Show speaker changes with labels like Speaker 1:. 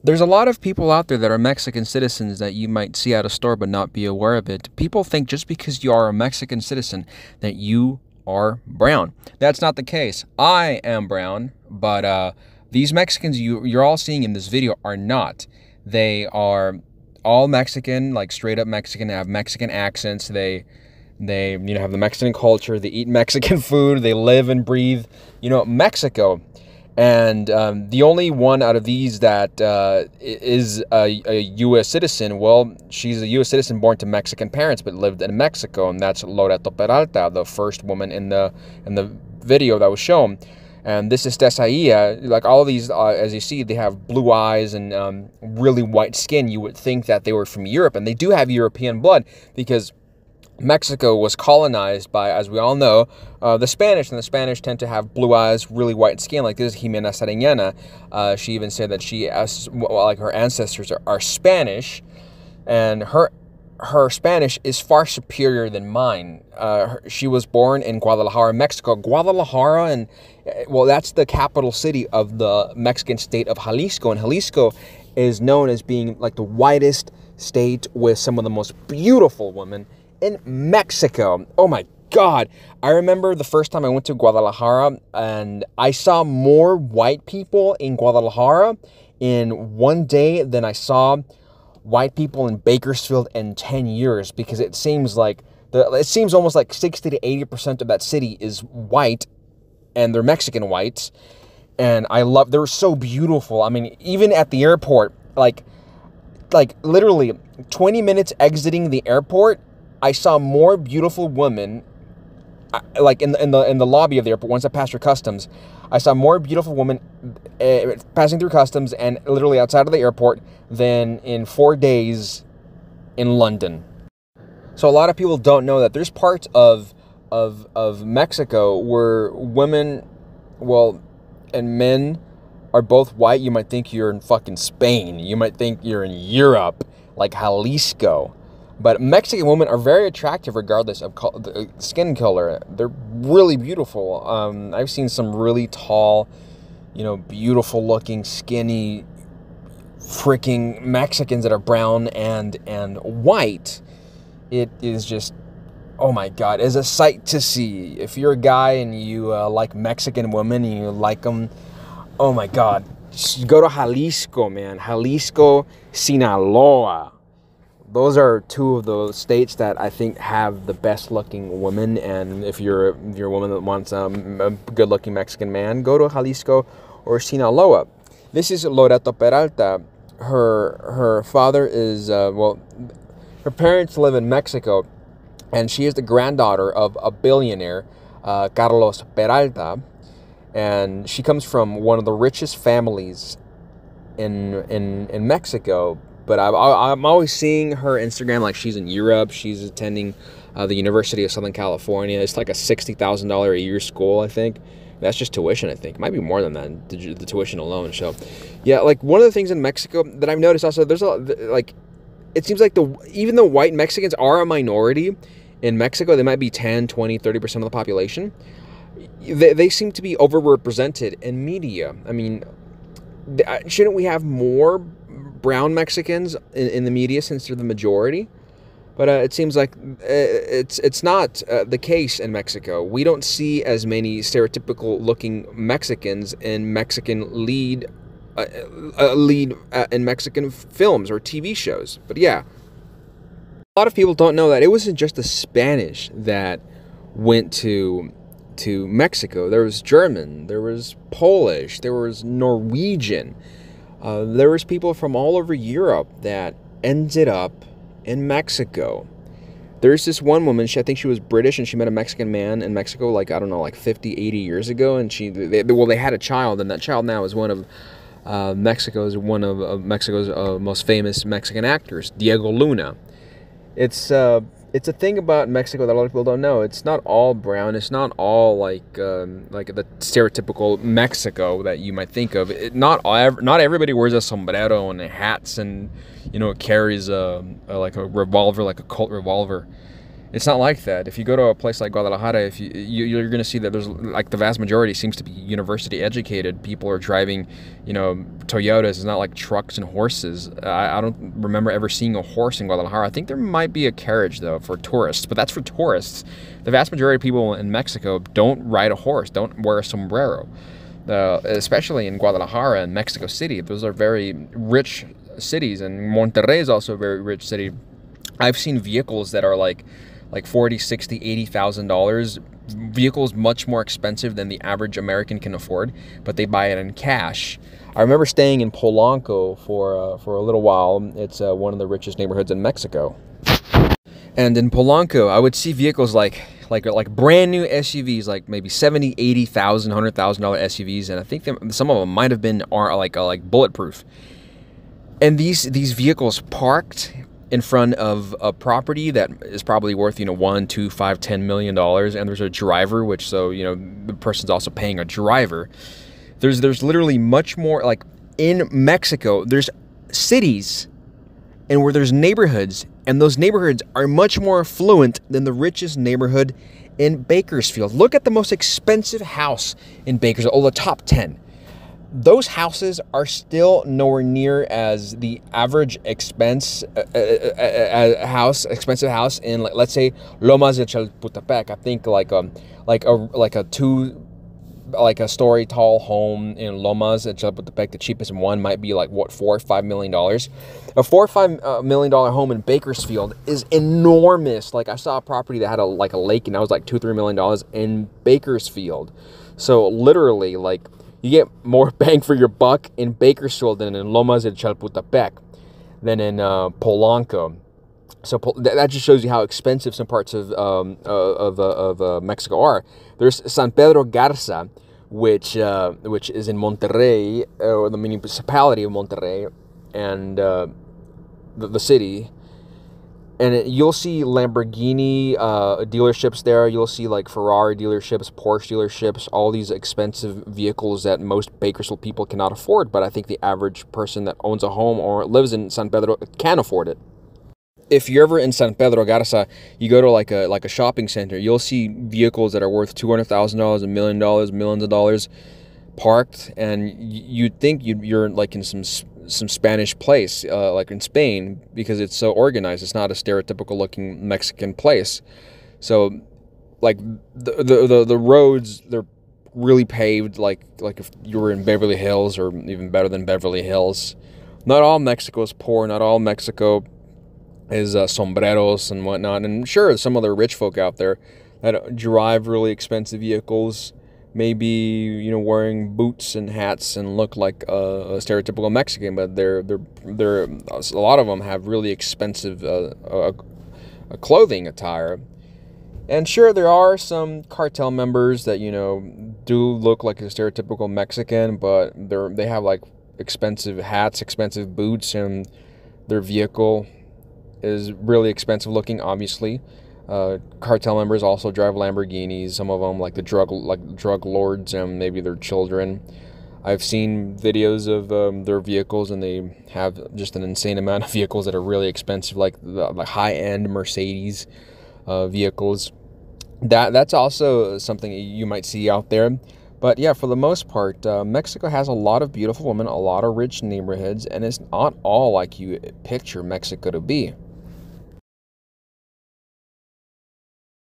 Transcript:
Speaker 1: There's a lot of people out there that are Mexican citizens that you might see at a store but not be aware of it. People think just because you are a Mexican citizen that you are brown. That's not the case. I am brown, but these Mexicans you're all seeing in this video are not. They are all Mexican, like straight up Mexican, have Mexican accents. They have the Mexican culture. They eat Mexican food. They live and breathe, Mexico. And the only one out of these that is a U.S. citizen, well, she's a U.S. citizen born to Mexican parents but lived in Mexico, and that's Loreto Peralta, the first woman in the video that was shown. And this is Tesaia. Like all of these, as you see, they have blue eyes and really white skin. You would think that they were from Europe, and they do have European blood because Mexico was colonized by, as we all know, the Spanish, and the Spanish tend to have blue eyes, really white skin. Like this is Jimena Sariñana. She even said that her ancestors are Spanish, and her Spanish is far superior than mine. She was born in Guadalajara, Mexico. Guadalajara, and well, that's the capital city of the Mexican state of Jalisco, and Jalisco is known as being like the whitest state with some of the most beautiful women in Mexico. Oh my God. I remember the first time I went to Guadalajara and I saw more white people in Guadalajara in one day than I saw white people in Bakersfield in 10 years, because it seems almost like 60 to 80% of that city is white, and they're Mexican whites. And they were so beautiful. I mean, even at the airport, like literally 20 minutes exiting the airport, I saw more beautiful women, like in the lobby of the airport. Once I passed through customs, I saw more beautiful women passing through customs and literally outside of the airport than in 4 days in London. So a lot of people don't know that there's parts of Mexico where women, and men are both white. You might think you're in fucking Spain. You might think you're in Europe, like Jalisco. But Mexican women are very attractive regardless of skin color. They're really beautiful. I've seen some really tall, beautiful looking, skinny, freaking Mexicans that are brown and white. It is just, oh my God, it's a sight to see. If you're a guy and you like Mexican women and you like them, oh my God, just go to Jalisco, man. Jalisco, Sinaloa. Those are two of the states that I think have the best looking women. And if you're a woman that wants a good looking Mexican man, go to Jalisco or Sinaloa. This is Loreto Peralta. Her father is, her parents live in Mexico, and she is the granddaughter of a billionaire, Carlos Peralta. And she comes from one of the richest families in Mexico. But I'm always seeing her Instagram like she's in Europe. She's attending the University of Southern California. It's like a $60,000 a year school, I think. That's just tuition, I think. It might be more than that, the tuition alone. So, yeah, like one of the things in Mexico that I've noticed also, there's it seems like even though white Mexicans are a minority in Mexico, they might be 10, 20, 30% of the population. They seem to be overrepresented in media. I mean, shouldn't we have more brown Mexicans in the media since they're the majority? But it seems like it's not the case in Mexico. We don't see as many stereotypical looking Mexicans in Mexican lead in Mexican films or TV shows. But yeah, a lot of people don't know that it wasn't just the Spanish that went to Mexico. There was German, there was Polish, there was Norwegian. There was people from all over Europe that ended up in Mexico. There's this one woman, I think she was British, and she met a Mexican man in Mexico, like, I don't know, like 50, 80 years ago, and they had a child, and that child now is one of Mexico's most famous Mexican actors, Diego Luna. It's a thing about Mexico that a lot of people don't know. It's not all brown. It's not all like the stereotypical Mexico that you might think of. Not everybody wears a sombrero and hats and carries a revolver, like a Colt revolver. It's not like that. If you go to a place like Guadalajara, if you're going to see that there's like the vast majority seems to be university educated. People are driving, Toyotas. It's not like trucks and horses. I don't remember ever seeing a horse in Guadalajara. I think there might be a carriage though for tourists, but that's for tourists. The vast majority of people in Mexico don't ride a horse, don't wear a sombrero, especially in Guadalajara and Mexico City. Those are very rich cities, and Monterrey is also a very rich city. I've seen vehicles that are like $40,000, $60,000, $80,000, vehicles much more expensive than the average American can afford, but they buy it in cash. I remember staying in Polanco for a little while. It's one of the richest neighborhoods in Mexico. And in Polanco, I would see vehicles like brand new SUVs, like maybe $70,000, $80,000, $100,000 SUVs, and I think some of them might have been like bulletproof. And these vehicles parked in front of a property that is probably worth, $1, $2, $5, $10 million, and there's a driver, which the person's also paying a driver. There's literally much more, like in Mexico, there's cities and where there's neighborhoods, and those neighborhoods are much more affluent than the richest neighborhood in Bakersfield. Look at the most expensive house in Bakersfield, the top 10. Those houses are still nowhere near as the average expensive house in, let's say, Lomas de Chapultepec. I think like a story tall home in Lomas de Chapultepec, the cheapest one might be like $4 or $5 million. A $4 or $5 million home in Bakersfield is enormous. Like I saw a property that had a lake, and that was like $2, $3 million in Bakersfield. So literally, like, you get more bang for your buck in Bakersfield than in Lomas de Chapultepec, than in Polanco. So that just shows you how expensive some parts of Mexico are. There's San Pedro Garza, which is in Monterrey, or the municipality of Monterrey, and the city. And you'll see Lamborghini dealerships there. You'll see like Ferrari dealerships, Porsche dealerships, all these expensive vehicles that most Bakersfield people cannot afford. But I think the average person that owns a home or lives in San Pedro can afford it. If you're ever in San Pedro Garza, you go to like a shopping center, you'll see vehicles that are worth $200,000, $1 million, millions of dollars parked, and you'd think you're like in some Spanish place, like in Spain, because it's so organized. It's not a stereotypical looking Mexican place. So like the roads, they're really paved like if you were in Beverly Hills, or even better than Beverly Hills. Not all Mexico is poor. Not all Mexico is sombreros and whatnot. And sure, some other rich folk out there that drive really expensive vehicles, maybe wearing boots and hats and look like a stereotypical Mexican, but they're a lot of them have really expensive clothing attire. And sure, there are some cartel members that do look like a stereotypical Mexican, but they have like expensive hats, expensive boots, and their vehicle is really expensive looking, obviously. Cartel members also drive Lamborghinis. Some of them, like drug lords, and maybe their children. I've seen videos of their vehicles, and they have just an insane amount of vehicles that are really expensive, like the high-end Mercedes vehicles. That's also something you might see out there. But yeah, for the most part, Mexico has a lot of beautiful women, a lot of rich neighborhoods, and it's not all like you picture Mexico to be.